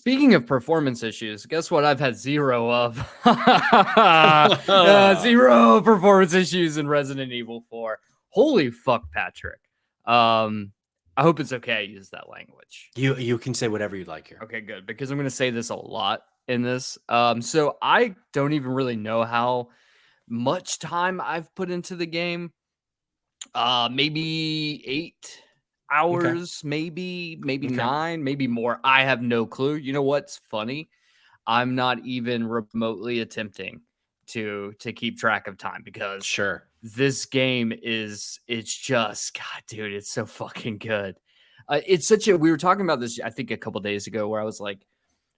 Speaking of performance issues, guess what? I've had zero of. Zero performance issues in Resident Evil 4. Holy fuck, Patrick. I hope it's okay I use that language. You can say whatever you'd like here. Okay, good, because I'm going to say this a lot in this. So I don't even really know how much time I've put into the game. Maybe 8 hours, Okay. maybe Okay. 9, maybe more. I have no clue. You know what's funny? I'm not even remotely attempting to keep track of time because Sure. this game it's just God, dude, it's so fucking good. It's such a we were talking about this I think a couple days ago where I was like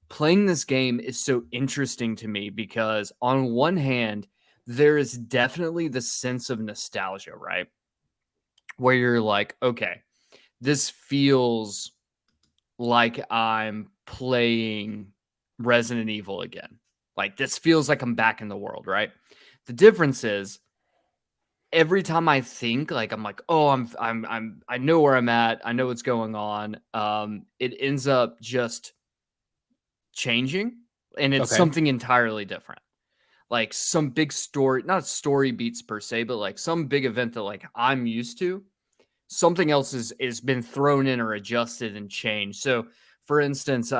playing this game is so interesting to me because on one hand there is definitely the sense of nostalgia, right? Where you're like, okay, this feels like I'm playing Resident Evil again. Like this feels like I'm back in the world, right? The difference is every time I think like I'm like, oh, I know where I'm at. I know what's going on. It ends up just changing and it's Okay. something entirely different. Like some big story, not story beats per se, but like some big event that like I'm used to something else is been thrown in or adjusted and changed. So, for instance,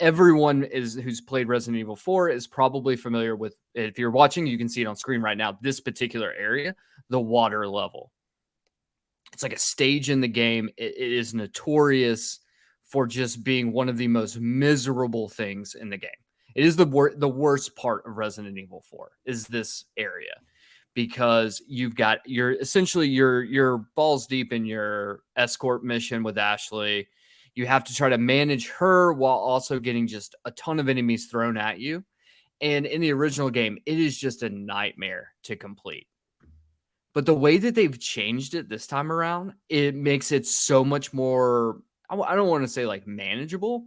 everyone is who's played Resident Evil 4 is probably familiar with. If you're watching, you can see it on screen right now. This particular area, the water level. It's like a stage in the game. It is notorious for just being one of the most miserable things in the game. It is the worst part of Resident Evil 4 is this area because you're essentially you're balls deep in your escort mission with Ashley. You have to try to manage her while also getting just a ton of enemies thrown at you. And in the original game, it is just a nightmare to complete. But the way that they've changed it this time around, it makes it so much more I don't want to say like manageable,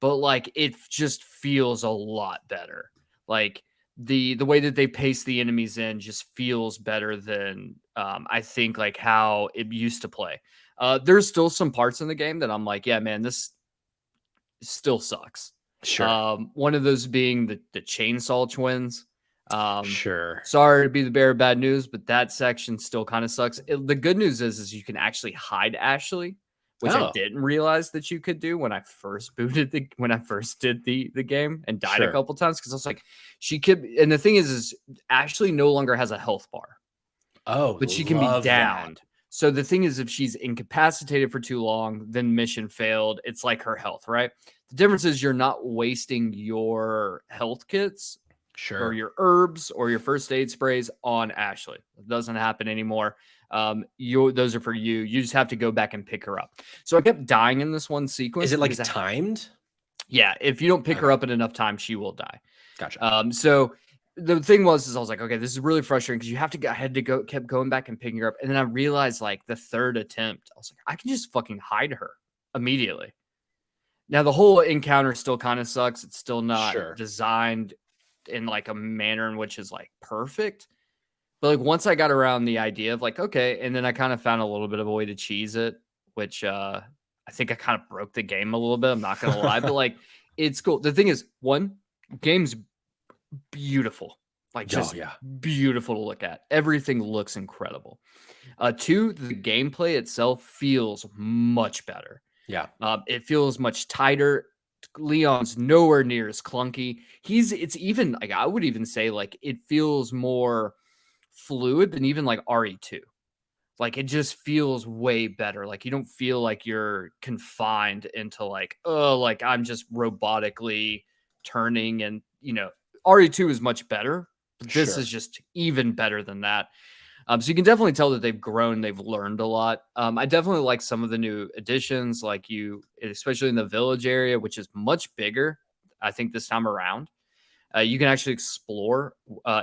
but like it just feels a lot better. Like the way that they pace the enemies in just feels better than I think like how it used to play. There's still some parts in the game that I'm like, yeah, man, this still sucks. Sure. One of those being the chainsaw twins. Um, Sure. Sorry to be the bearer of bad news, but that section still kind of sucks. The good news is you can actually hide Ashley, which I Oh, didn't realize that you could do when I first when I first did the game and died a sure. couple times because I was like, she could. And the thing is Ashley no longer has a health bar, Oh, but she can be love that. downed. So the thing is, if she's incapacitated for too long, then mission failed. It's like her health, right? The difference is you're not wasting your health kits or Sure. your herbs or your first aid sprays on Ashley. It doesn't happen anymore. Those are for you. You just have to go back and pick her up. So I kept dying in this one Is sequence it like because timed? yeah, if you don't pick her Okay. up in enough time, she will die. Gotcha. So the thing was, I was like, okay, this is really frustrating because you have to go. I had to go, kept going back and picking her up, and then I realized like the third attempt, I was like, I can just fucking hide her immediately. Now the whole encounter still kind of sucks. It's still not Sure. designed in like a manner in which is like perfect. But like once I got around the idea of like, okay, and then I kind of found a little bit of a way to cheese it, which I think I kind of broke the game a little bit. I'm not gonna lie, but like it's cool. The thing is, one, game's beautiful. Like Oh just yeah. beautiful to look at. Everything looks incredible. Two, the gameplay itself feels much better. Yeah. It feels much tighter. Leon's nowhere near as clunky. It's even like I would even say like it feels more fluid than even like RE2. Like it just feels way better. Like you don't feel like you're confined into like, oh, like I'm just robotically turning and RE2 is much better, but this is Sure. just even better than that. So you can definitely tell that they've grown, they've learned a lot. I definitely like some of the new additions, like especially in the village area, which is much bigger. I think this time around, you can actually explore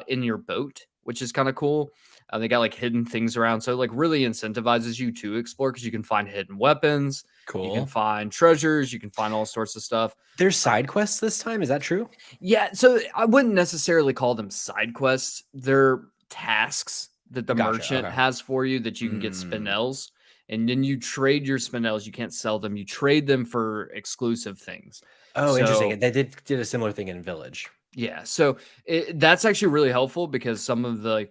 in your boat, which is kind of cool. They got like hidden things around, so it like really incentivizes you to explore because you can find hidden weapons, you can Cool. find treasures, you can find all sorts of stuff. There's side quests this time. Is that true? Yeah, so I wouldn't necessarily call them side quests. They're tasks that the Gotcha. merchant Okay. has for you that you can get Mm, spinels, and then you trade your spinels. You can't sell them. You trade them for exclusive things. Oh, interesting. So They did a similar thing in Village. yeah, so that's actually really helpful because some of the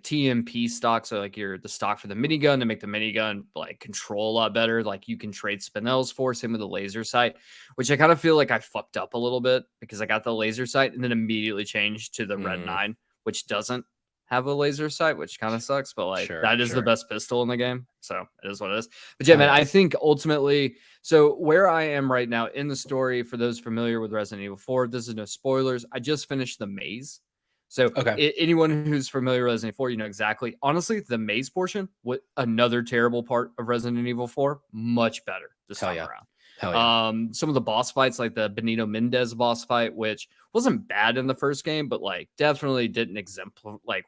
TMP stocks are like the stock for the minigun to make the minigun like control a lot better. Like you can trade spinels for, same with the laser sight, which I kind of feel like I fucked up a little bit because I got the laser sight and then immediately changed to the Red Mm, 9, which doesn't have a laser sight, which kind of sucks. But like sure, that is the sure. best pistol in the game, so it is what it is. But yeah, Hell man, yeah. I think ultimately so where I am right now in the story, for those familiar with Resident Evil 4, this is no spoilers. I just finished the maze. So Okay. anyone who's familiar with Resident Evil 4, you know exactly. Honestly, the maze portion, what another terrible part of Resident Evil 4, much better this Hell time yeah. around. Hell yeah. Some of the boss fights, like the Benito Mendez boss fight, which wasn't bad in the first game, but like definitely didn't exemplify. Like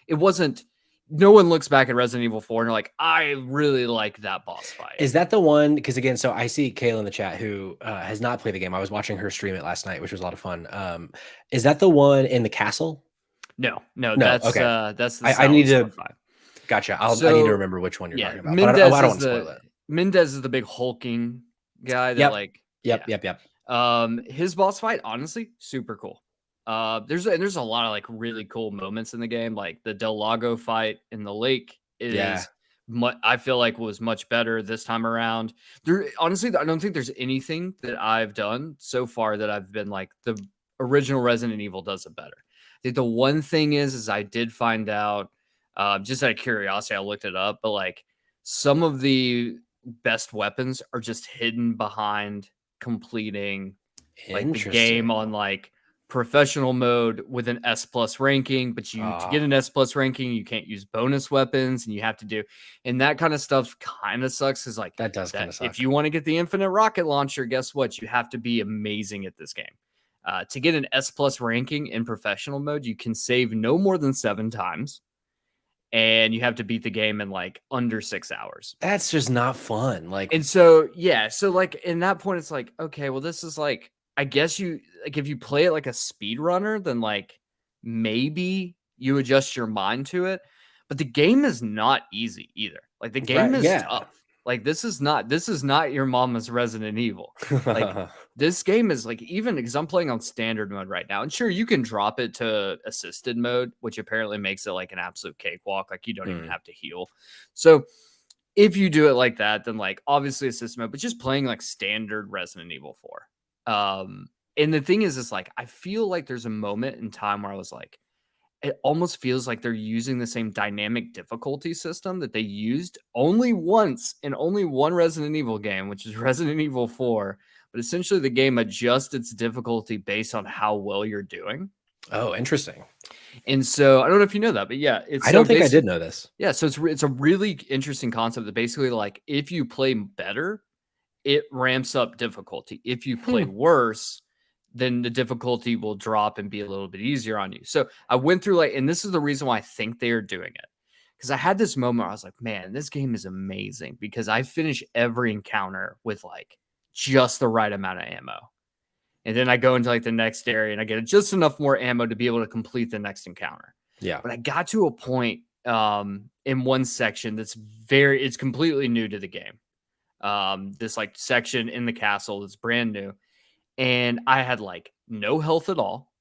it wasn't. No one looks back at Resident Evil 4 and they're like, I really like that boss fight. Is that the one? Because again, so I see Kayla in the chat who has not played the game. I was watching her stream it last night, which was a lot of fun. Is that the one in the castle? No, no, No. Okay. that's the I need Salazar to. 5. Gotcha. I need to So, remember which one you're yeah, talking about, but I don't want to spoil it. Mendez is the big hulking guy that Yep. like Yep. yeah. Yep. Yep. His boss fight, honestly, super cool. There's a lot of like really cool moments in the game. Like the Del Lago fight in the lake Yeah. is I feel like was much better this time around. There honestly, I don't think there's anything that I've done so far that I've been like the original Resident Evil does it better. I think the one thing is I did find out just out of curiosity, I looked it up, but like some of the best weapons are just hidden behind completing like the game Interesting. on like professional mode with an S plus ranking, but you to get Ah, an S plus ranking, you can't use bonus weapons and you have to do and that kind of stuff kind of sucks because like that does kind that of if suck. you want to get the infinite rocket launcher, guess what? You have to be amazing at this game. To get an S plus ranking in professional mode, you can save no more than 7 times and you have to beat the game in like under 6 hours. That's just not fun. Like, And so, yeah, so like in that point, it's like, okay, well, this is like, I guess you like if you play it like a speed runner, then like maybe you adjust your mind to it. But the game is not easy either. Like the game right? is Yeah. tough. Like this is not your mama's Resident Evil. Like this game is like even because I'm playing on standard mode right now. And sure, you can drop it to assisted mode, which apparently makes it like an absolute cakewalk. Like you don't even Hmm. have to heal. So if you do it like that, then like obviously a system mode, but just playing like standard Resident Evil 4. And the thing is like I feel like there's a moment in time where I was like, it almost feels like they're using the same dynamic difficulty system that they used only once in only one Resident Evil game, which is Resident Evil 4. But essentially, the game adjusts its difficulty based on how well you're doing. Oh, interesting. And so I don't know if you know that, but yeah, it's I so don't think I basically did know this. yeah, so it's a really interesting concept that basically like if you play better, it ramps up difficulty. If you play Hmm. worse, then the difficulty will drop and be a little bit easier on you. So I went through like, and this is the reason why I think they are doing it. Because I had this moment where I was like, man, this game is amazing because I finish every encounter with like just the right amount of ammo. And then I go into like the next area and I get just enough more ammo to be able to complete the next encounter. Yeah. But I got to a point in one section it's completely new to the game. This like section in the castle that's brand new. And I had like no health at all.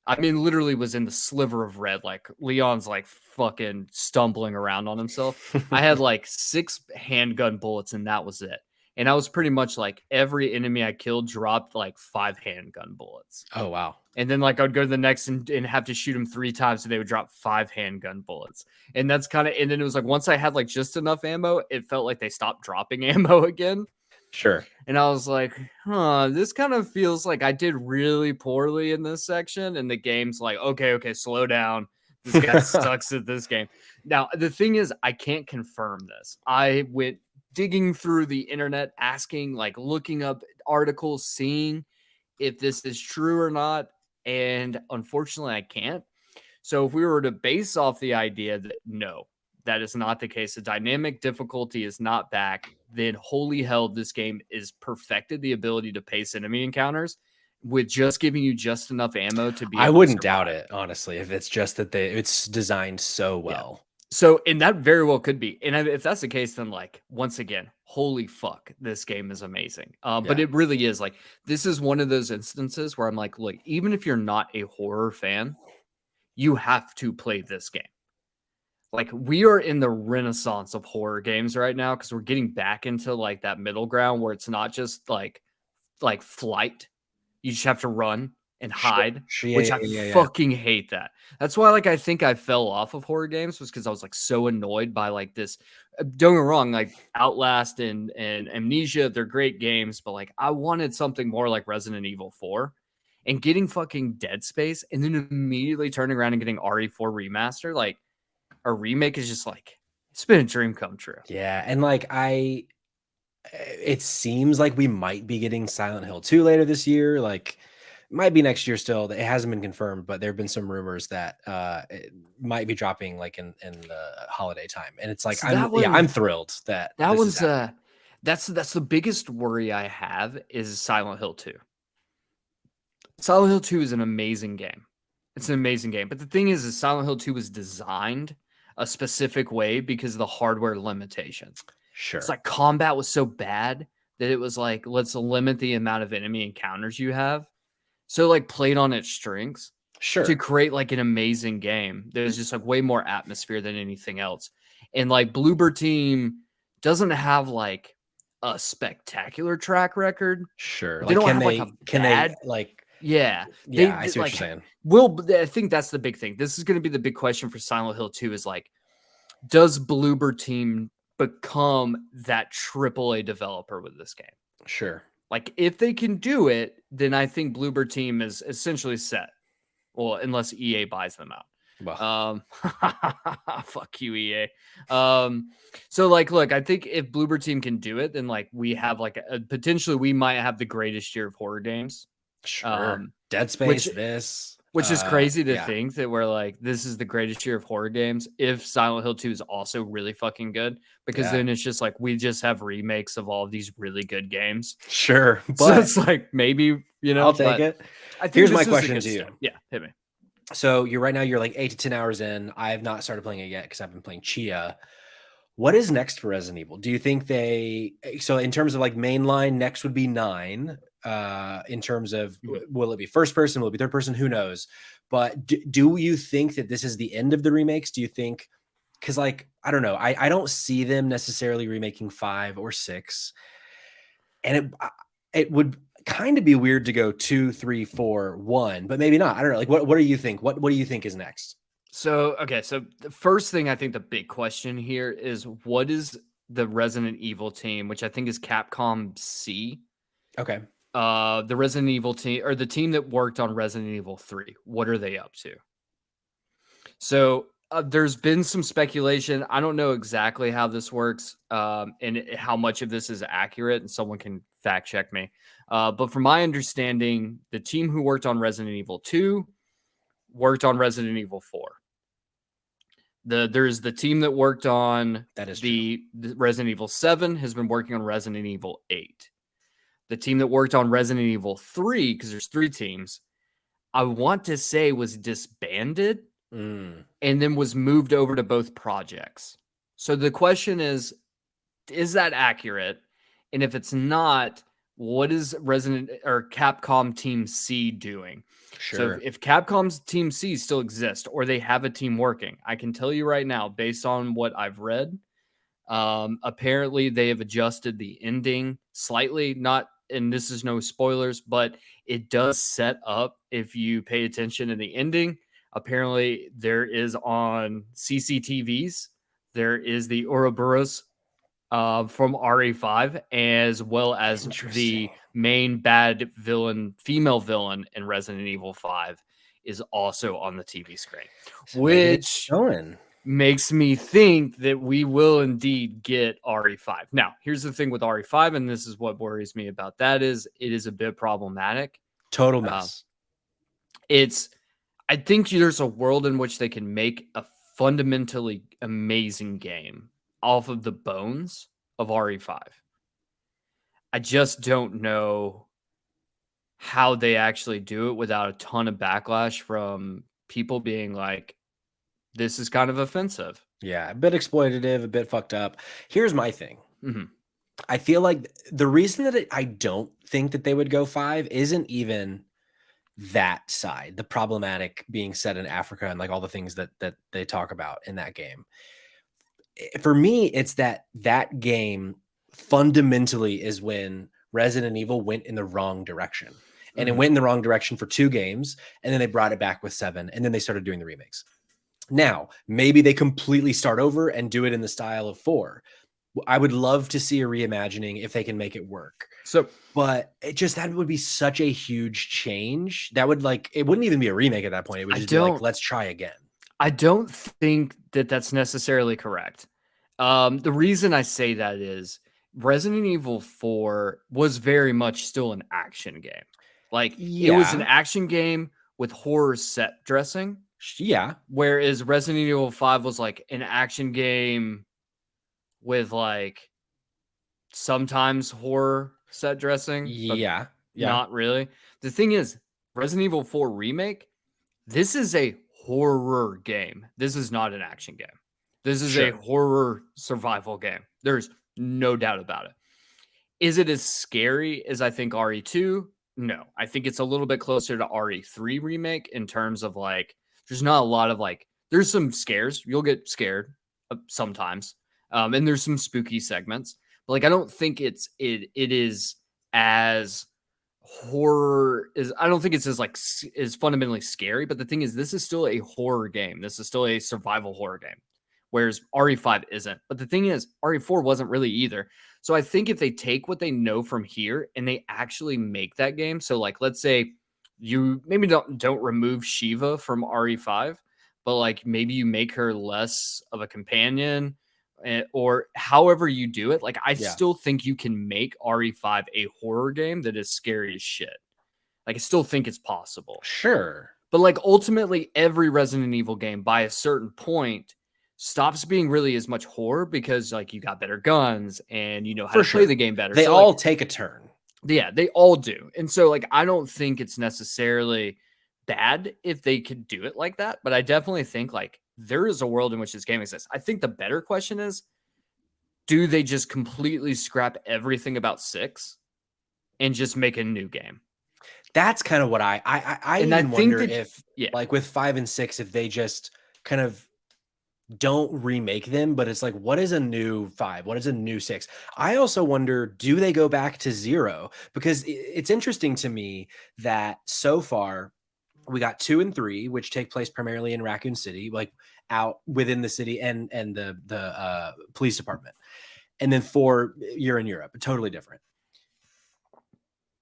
I mean, literally was in the sliver of red. Like Leon's like fucking stumbling around on himself. I had like 6 handgun bullets and that was it. And I was pretty much like every enemy I killed dropped like 5 handgun bullets. Oh, wow. And then like I'd go to the next and have to shoot him 3 times, so they would drop 5 handgun bullets. And that's kind of and then it was like once I had like just enough ammo, it felt like they stopped dropping ammo again. Sure. And I was like, huh, this kind of feels like I did really poorly in this section. And the game's like, okay, slow down. This guy sucks at this game. Now, the thing is, I can't confirm this. I went digging through the internet, asking, like looking up articles, seeing if this is true or not. And unfortunately, I can't. So if we were to base off the idea that no, that is not the case, the dynamic difficulty is not back, then holy hell, this game is perfected the ability to pace enemy encounters with just giving you just enough ammo to be I able to wouldn't doubt survive. it, honestly, if it's just that it's designed so Yeah. well. So, and that very well could be. And if that's the case, then like once again, holy fuck, this game is amazing. But Yeah, it really is like this is one of those instances where I'm like, look, even if you're not a horror fan, you have to play this game. Like we are in the renaissance of horror games right now because we're getting back into like that middle ground where it's not just like flight. You just have to run and sure, hide, sure, yeah, which yeah, I yeah, yeah. fucking hate that. That's why like I think I fell off of horror games was because I was like so annoyed by like this. Don't get me wrong, like Outlast and Amnesia, they're great games, but like I wanted something more like Resident Evil 4. And getting fucking Dead Space and then immediately turning around and getting RE4 remaster, like a remake is just like it's been a dream come true. Yeah, and like it seems like we might be getting Silent Hill 2 later this year. Like, might be next year still. It hasn't been confirmed, but there have been some rumors that it might be dropping like in the holiday time. And it's like So that one I'm thrilled that that this is one's happening. that's the biggest worry I have is Silent Hill 2. Silent Hill 2 is an amazing game. It's an amazing game. But the thing is Silent Hill 2 was designed a specific way because of the hardware limitations. It's Sure. like combat was so bad that it was like, let's limit the amount of enemy encounters you have. So like played on its strengths to Sure. create like an amazing game. There's just like way more atmosphere than anything else. And like Bluebird Team doesn't have like a spectacular track record, Sure. but they Like don't have like a can they bad like yeah. yeah, I They see what you're like saying. will I think that's the big thing. This is going to be the big question for Silent Hill 2 is like does Bluebird Team become that AAA developer with this game? Sure. Like if they can do it, then I think Bluebird Team is essentially set. Well, unless EA buys them out. Well, Fuck you, EA. So like, look, I think if Bluebird Team can do it, then like we have like potentially we might have the greatest year of horror games. sure. Um, Dead which Space, this. which is crazy to Yeah, think that we're like this is the greatest year of horror games. If Silent Hill 2 is also really fucking good, because yeah. then it's just like we just have remakes of all of these really good games. Sure. So But it's like maybe I'll take but it. I think Here's my this is a question good to you. step. Yeah, hit me. So you're right now you're like 8 to 10 hours in. I have not started playing it yet because I've been playing Chia. What is next for Resident Evil? Do you think so in terms of like mainline, next would be 9. In terms of Mhm. will it be first person, will it be third person? Who knows? But do you think that this is the end of the remakes? Do you think because like I don't know, I don't see them necessarily remaking 5 or 6, and it would kind of be weird to go 2, 3, 4, 1, but maybe not. I don't know. Like what do you think? What do you think is next? So, okay, so the first thing I think the big question here is what is the Resident Evil team, which I think is Capcom C, Okay, the Resident Evil team or the team that worked on Resident Evil 3. What are they up to? So, there's been some speculation. I don't know exactly how this works, and how much of this is accurate, and someone can fact check me. But from my understanding, the team who worked on Resident Evil 2 worked on Resident Evil 4. There's the team that worked on that is true. the Resident Evil 7 has been working on Resident Evil 8. The team that worked on Resident Evil 3, because there's 3 teams, I want to say was disbanded Mm, and then was moved over to both projects. So the question is that accurate? And if it's not, what is Resident or Capcom Team C doing? So sure. if Capcom's Team C still exists or they have a team working, I can tell you right now, based on what I've read, apparently they have adjusted the ending slightly. Not, and this is no spoilers, but it does set up if you pay attention in the ending. Apparently, there is on CCTVs. There is the Ouroboros from RE5, as well as Interesting. the main bad villain, female villain in Resident Evil 5, is also on the TV screen, So maybe it's which going. makes me think that we will indeed get RE5. Now, here's the thing with RE5, and this is what worries me about that is it is a bit problematic. Total Uh, mess. it's I think there's a world in which they can make a fundamentally amazing game off of the bones of RE5. I just don't know how they actually do it without a ton of backlash from people being like, this is kind of offensive. Yeah, a bit exploitative, a bit fucked up. Here's my thing. Mhm. I feel like the reason that I don't think that they would go 5 isn't even that side, the problematic being set in Africa and like all the things that they talk about in that game. For me, it's that game fundamentally is when Resident Evil went in the wrong direction. And it Mhm. went in the wrong direction for 2 games, and then they brought it back with 7, and then they started doing the remakes. Now, maybe they completely start over and do it in the style of 4. I would love to see a reimagining if they can make it work. So But that would be such a huge change. That would like it wouldn't even be a remake at that point. It would I just be like, don't let's try again. I don't think that that's necessarily correct. The reason I say that is Resident Evil 4 was very much still an action game. Like it was an Yeah. action game with horror set dressing, Yeah. whereas Resident Evil 5 was like an action game with like sometimes horror set dressing, but Yeah. Yeah. not really. The thing is, Resident Evil 4 Remake, this is a horror game. This is not an action game. This is a Sure. horror survival game. There's no doubt about it. Is it as scary as I think RE2? No. I think it's a little bit closer to RE3 Remake in terms of like, there's not a lot of like, there's some scares. You'll get scared sometimes. And there's some spooky segments. But like, I don't think it is as horror is I don't think it's as like is fundamentally scary, but the thing is this is still a horror game. This is still a survival horror game. Whereas RE5 isn't. But the thing is RE4 wasn't really either. So I think if they take what they know from here and they actually make that game, so like let's say you maybe don't remove Shiva from RE5, but like maybe you make her less of a companion or however you do it, like I Yeah. still think you can make RE5 a horror game that is scary as shit. Like I still think it's possible. Sure. But like ultimately every Resident Evil game by a certain point stops being really as much horror because like you got better guns and you know how For to play sure. the game better. They So like all take a turn. yeah, they all do. And so like I don't think it's necessarily bad if they could do it like that, but I definitely think like there is a world in which this game exists. I think the better question is do they just completely scrap everything about 6 and just make a new game? That's kind of what I And I even think wonder that if yeah. like with 5 and 6, if they just kind of don't remake them, but it's like, what is a new 5? What is a new 6? I also wonder, do they go back to 0? Because it's interesting to me that so far we got 2 and 3, which take place primarily in Raccoon City, like out within the city and the police department. And then 4, you're in Europe, totally different.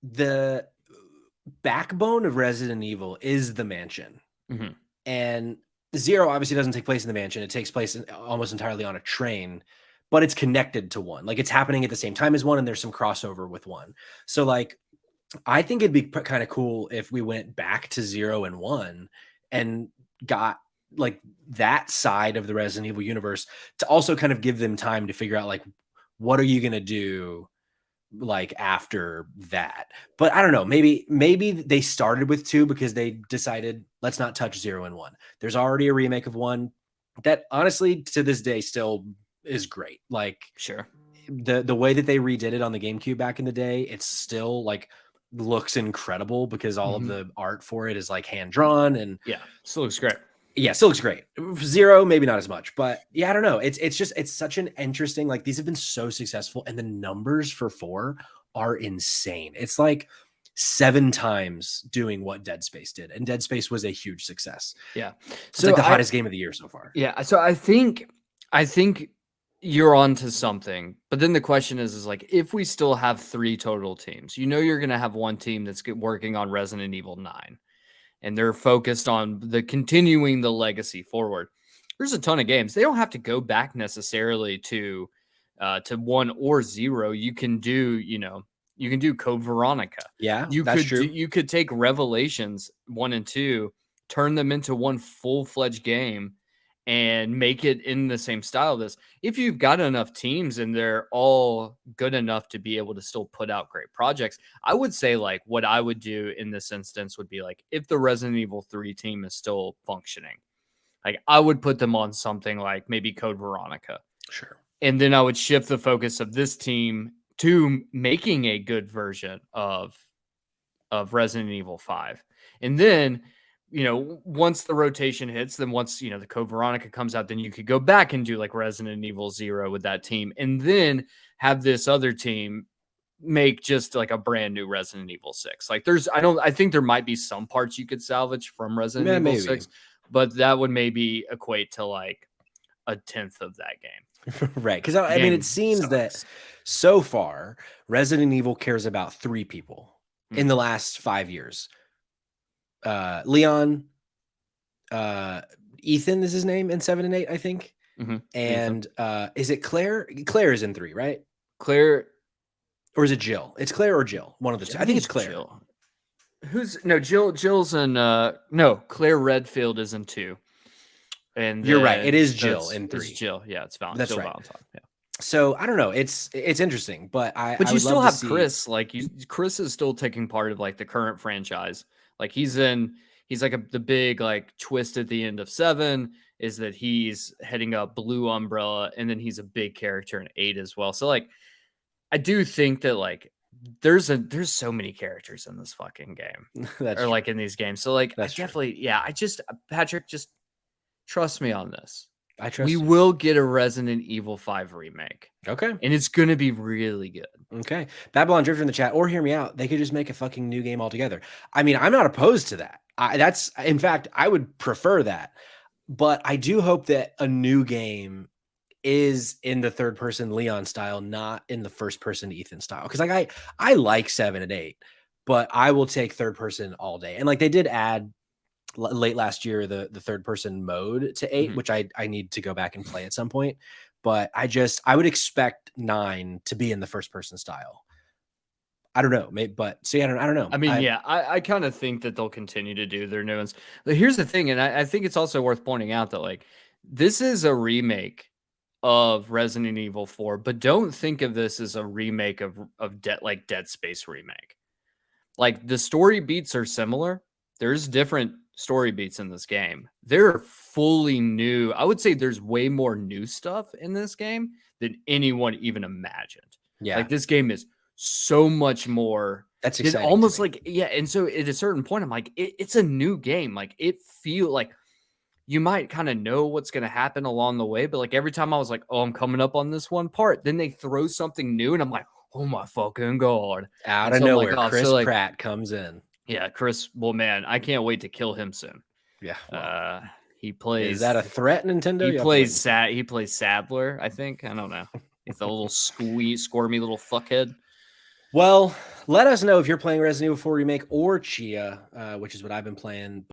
The backbone of Resident Evil is the mansion. Mhm. And 0 obviously doesn't take place in the mansion. It takes place almost entirely on a train, but it's connected to 1. Like it's happening at the same time as 1, and there's some crossover with 1. So like, I think it'd be kind of cool if we went back to 0 and 1 and got like that side of the Resident Evil universe to also kind of give them time to figure out like, what are you going to do like after that? But I don't know, maybe they started with 2 because they decided let's not touch 0 and 1. There's already a remake of 1 that honestly to this day still is great. Like Sure. the way that they redid it on the GameCube back in the day, it's still like looks incredible because all of Mhm. the art for it is like hand drawn and Yeah, still looks great. yeah, still looks great. 0, maybe not as much, but yeah, I don't know. It's just it's such an interesting like these have been so successful, and the numbers for 4 are insane. It's like 7 times doing what Dead Space did, and Dead Space was a huge success. Yeah. It's like So the hottest game of the year so far. yeah, so I think you're onto something. But then the question is like if we still have 3 total teams, you know you're going to have one team that's working on Resident Evil 9 and they're focused on the continuing the legacy forward. There's a ton of games. They don't have to go back necessarily to 1 or 0. You can do, you can do Code Veronica. Yeah, that's true. You could take Revelations 1 and 2, turn them into one full-fledged game and make it in the same style of this. If you've got enough teams and they're all good enough to be able to still put out great projects, I would say like what I would do in this instance would be like if the Resident Evil 3 team is still functioning, Like I would put them on something like maybe Code Veronica. Sure. And then I would shift the focus of this team to making a good version of Resident Evil 5. And then, once the rotation hits, then once, the Code Veronica comes out, then you could go back and do like Resident Evil 0 with that team. And then have this other team make just like a brand new Resident Evil 6. Like I think there might be some parts you could salvage from Resident Yeah, Evil maybe. 6, but that would maybe equate to like a tenth of that game. Right. Because I mean, it seems that so far, Resident Evil cares about 3 people in the last 5 years. Leon, Ethan is his name in 7 and 8, I think. And is it Claire? Claire is in 3, right? Claire, or is it Jill? It's Claire or Jill. One of the two. I think it's Claire. Jill. Jill's in no, Claire Redfield is in 2. And you're right. It is Jill in 3. It's Jill. Yeah, it's Valentine. That's Jill right. Valentine. Yeah. So I don't know. It's interesting, but But you still have Chris. Like Chris is still taking part of like the current franchise. Like he's like the big like twist at the end of 7 is that he's heading up Blue Umbrella, and then he's a big character in 8 as well. So like I do think that like there's so many characters in this fucking game. Or like in these games. So like that's definitely, yeah, Patrick, just trust me on this. I trust we you. will get a Resident Evil 5 remake. Okay. And it's going to be really good. Okay. Babylon Drifter in the chat, or hear me out. They could just make a fucking new game altogether. I mean, I'm not opposed to that. In fact, I would prefer that. But I do hope that a new game is in the third person Leon style, not in the first person Ethan style. Because like I like 7 and 8, but I will take third person all day. And like they did add late last year the third person mode to 8, which I need to go back and play at some point. But I would expect 9 to be in the first person style. I don't know, maybe, but see, I don't know. I mean, I kind of think that they'll continue to do their new ones. But here's the thing, and I think it's also worth pointing out that like this is a remake of Resident Evil 4, but don't think of this as a remake of Dead Space remake. Like the story beats are similar. There's different story beats in this game. They're fully new. I would say there's way more new stuff in this game than anyone even imagined. Yeah. Like this game is so much more. That's exciting. Almost like, yeah. And so at a certain point, I'm like, it's a new game. Like it feel like you might kind of know what's going to happen along the way. But like every time I was like, oh, I'm coming up on this one part, then they throw something new and I'm like, oh my fucking God. Out of nowhere, like, Chris Pratt comes in. Yeah, Chris. Well, man, I can't wait to kill him soon. Yeah. Well, he plays. Is that a threat, Nintendo? He plays Sadler, I think. I don't know. He's a little squirmy little fuckhead. Well, let us know if you're playing Resident Evil 4 Remake or Chia, which is what I've been playing.